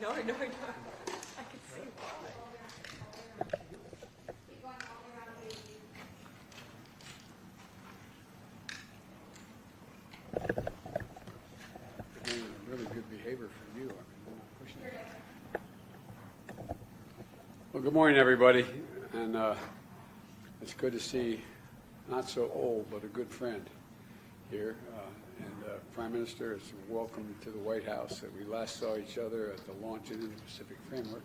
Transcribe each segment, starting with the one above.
No. I can see why. Really good behavior from you. I mean, you're not pushing it. Well, good morning, everybody, and it's good to see not so old, but a good friend here. Prime Minister, it's welcome to the White House. We last saw each other at the launch of the Pacific Framework,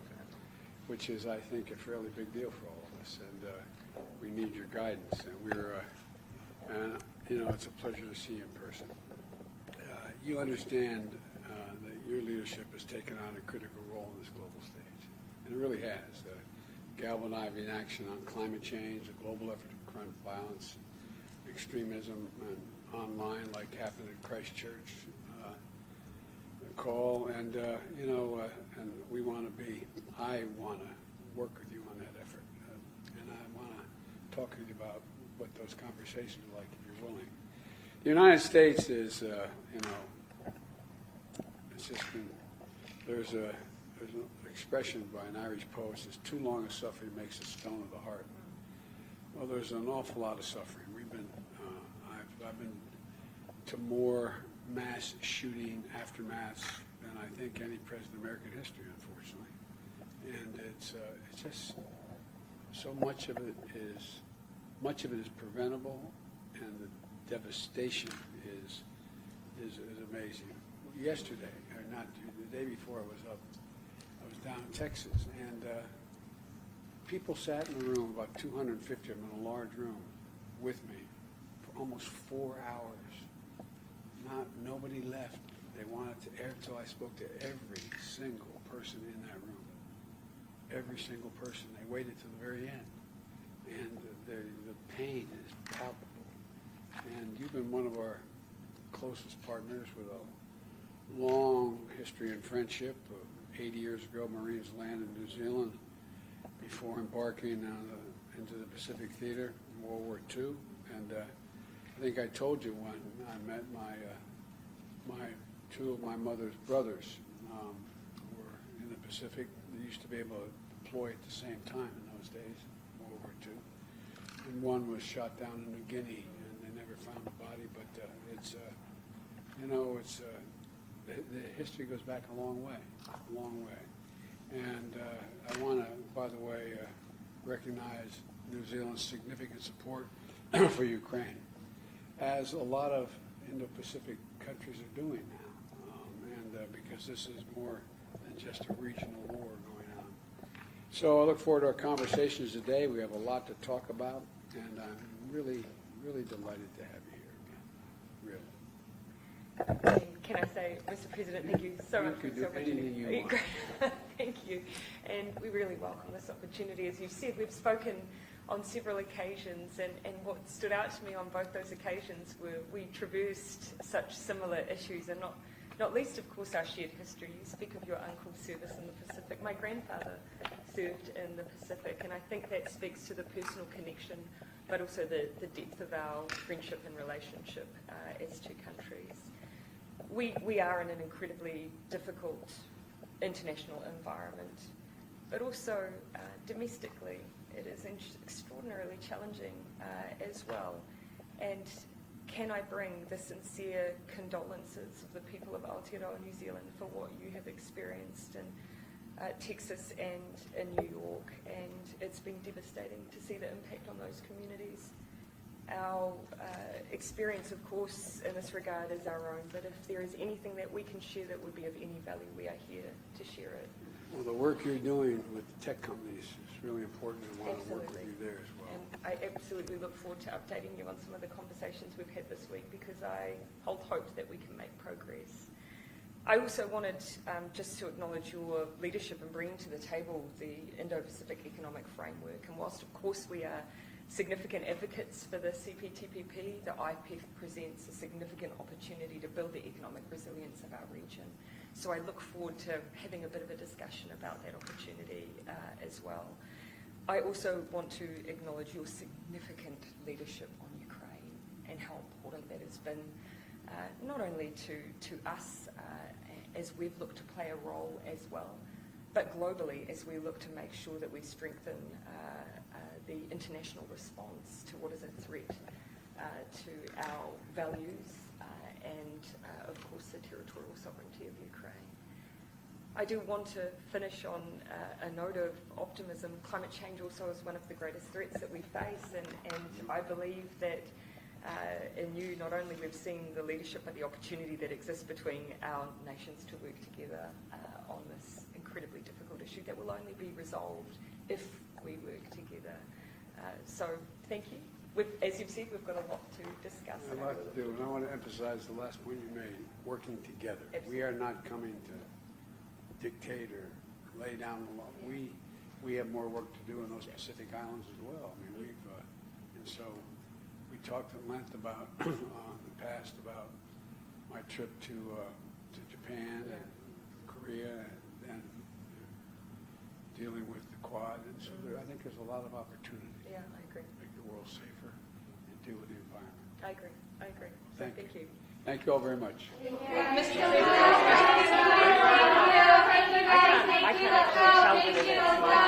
which is, I think, a fairly big deal for all of us, and we need your guidance. And it's a pleasure to see you in person. You understand that your leadership has taken on a critical role in this global stage, and it really has. Galvanizing action on climate change, a global effort to confront violence, extremism, and online, like happened at Christchurch, call, and and we want to I want to work with you on that effort, and I want to talk to you about what those conversations are like, if you're willing. The United States is, it's just been, there's an expression by an Irish poet, says, too long a suffering makes a stone of the heart. Well, there's an awful lot of suffering. We've been, I've been to more mass shooting aftermaths than I think any president in American history, unfortunately. And it's just so much of it is preventable, and the devastation is amazing. Yesterday, or not the day before, I was down in Texas, and people sat in the room, about 250 of them in a large room, with me for almost 4 hours. Nobody left. They wanted to air till I spoke to every single person in that room. Every single person. They waited till the very end. And the pain is palpable. And you've been one of our closest partners with a long history and friendship. 80 years ago, Marines landed in New Zealand before embarking into the Pacific Theater in World War II. And I think I told you when I met two of my mother's brothers were in the Pacific. They used to be able to deploy at the same time in those days, World War II. And one was shot down in New Guinea, and they never found the body. But the history goes back a long way. And I want to, by the way, recognize New Zealand's significant support for Ukraine, as a lot of Indo-Pacific countries are doing now, because this is more than just a regional war going on. So I look forward to our conversations today. We have a lot to talk about, and I'm really, really delighted to have you here again. Really. Can I say, Mr. President, thank you so much for this opportunity. Thank you. And we really welcome this opportunity. As you've said, we've spoken on several occasions, and what stood out to me on both those occasions were we traversed such similar issues, and not least, of course, our shared history. You speak of your uncle's service in the Pacific. My grandfather served in the Pacific, and I think that speaks to the personal connection, but also the depth of our friendship and relationship as two countries. We are in an incredibly difficult international environment, but also domestically it is extraordinarily challenging as well. And can I bring the sincere condolences of the people of Aotearoa, New Zealand, for what you have experienced in Texas and in New York, and it's been devastating to see the impact on those communities. Our experience, of course, in this regard is our own, but if there is anything that we can share that would be of any value, we are here to share it. Well, the work you're doing with the tech companies is really important, and I want to work with you there as well. And I absolutely look forward to updating you on some of the conversations we've had this week, because I hold hope that we can make progress. I also wanted just to acknowledge your leadership in bringing to the table the Indo-Pacific Economic Framework. And whilst, of course, we are significant advocates for the CPTPP, the IPEF presents a significant opportunity to build the economic resilience of our region. So I look forward to having a bit of a discussion about that opportunity as well. I also want to acknowledge your significant leadership on Ukraine and how important that has been, not only to us as we've looked to play a role as well. But globally, as we look to make sure that we strengthen the international response to what is a threat to our values and, of course, the territorial sovereignty of Ukraine. I do want to finish on a note of optimism. Climate change also is one of the greatest threats that we face, and I believe that in you, not only we've seen the leadership but the opportunity that exists between our nations to work together on this incredibly difficult issue that will only be resolved if we work together. So thank you. As you've said, we've got a lot to discuss. A lot to do, and I want to emphasize the last point you made, working together. Absolutely. We are not coming to dictate or lay down the law. We have more work to do in those Pacific Islands as well. I mean, and so we talked at length about, in the past, about my trip to Japan and Korea and dealing with the Quad. And so I think there's a lot of opportunity. Yeah, I agree. To make the world safer and deal with the environment. I agree. Thank you. Thank you all very much. Mr. President, I can't actually tell whether that's my